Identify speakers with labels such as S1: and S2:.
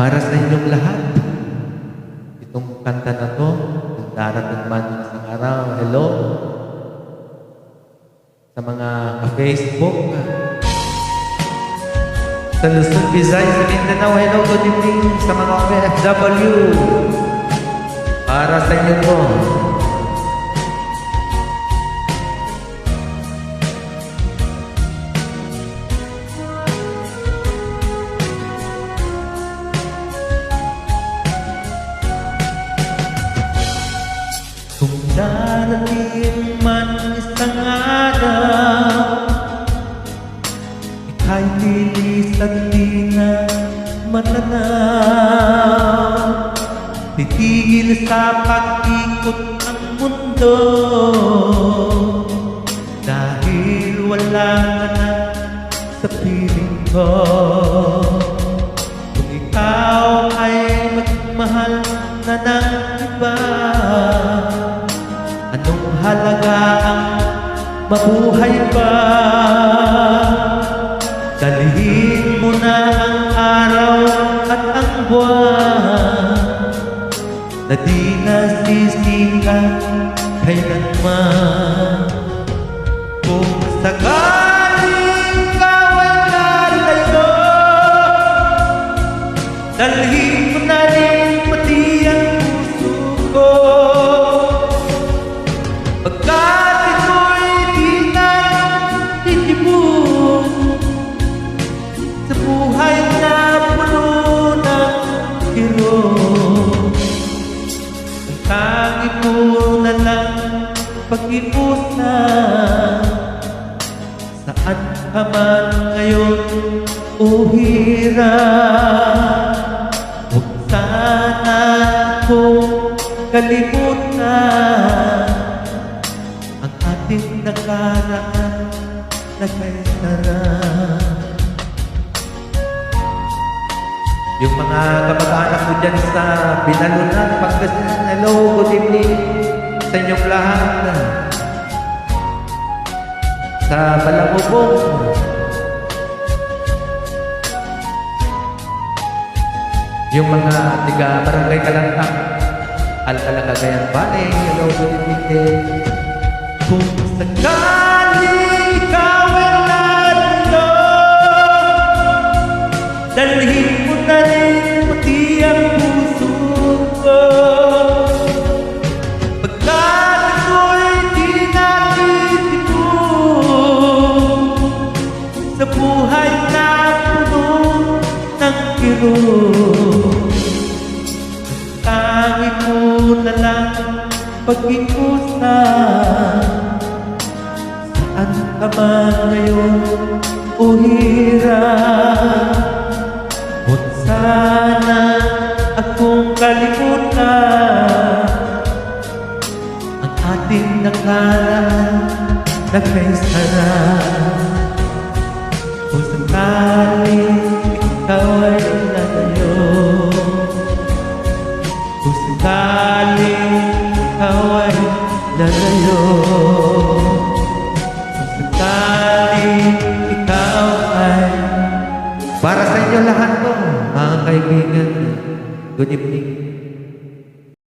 S1: Para sa inyong lahat, itong kanta na to, kung darating man isang araw, hello, sa mga ka-Facebook, sa Luzon, Visayas, sa Mindanao, hello, good evening sa mga OFW. Para sa inyo po. Kung darating man isang araw, ika'y lilis at di na matanaw. Titigil sa pag-ikot ang mundo, dahil wala ka na sa piling ko. Kung ikaw ay magmahal na ng iba, anong halaga ang mabuhay pa? Dalhin mo na ang araw at ang buwan na di nasisikat kailanman. Kung sakaling ikaw ay nalalayo, dalhin mo na rin pati ang puso ko. Pagkat ito'y di na titibok sa buhay na puno ng hirap. Ang tangi mo na lang pag-iusan, saan ka man ngayon o hirap. Huwag sana kong kalimutan ang ating nakaraan na kay sarap. Yung mga kapag-anak ko dyan sa Binalunan, Pangasinan, hello, good evening sa inyong lahat. Sa Balangubong, yung mga tiga Barangay Kalantang, Alcala, Cagayan Valley, hello, good evening. Kung sakaling ikaw ay narito, dalhin mo na rin pati ang puso ko. Pagkat ako'y di natitibok sa buhay na puno ng kirot. Tangi mo na lang pag-iusan, saan ka man ngayon o hirap. Huwag sana akong kalimutan ang ating nakaraan na kay sarap. Kung sakaling ikaw ay nalayo, kung sakaling ikaw ay nalayo, kung sakaling ikaw ay... Para sa inyo lahat po, mga kaibigan, good evening.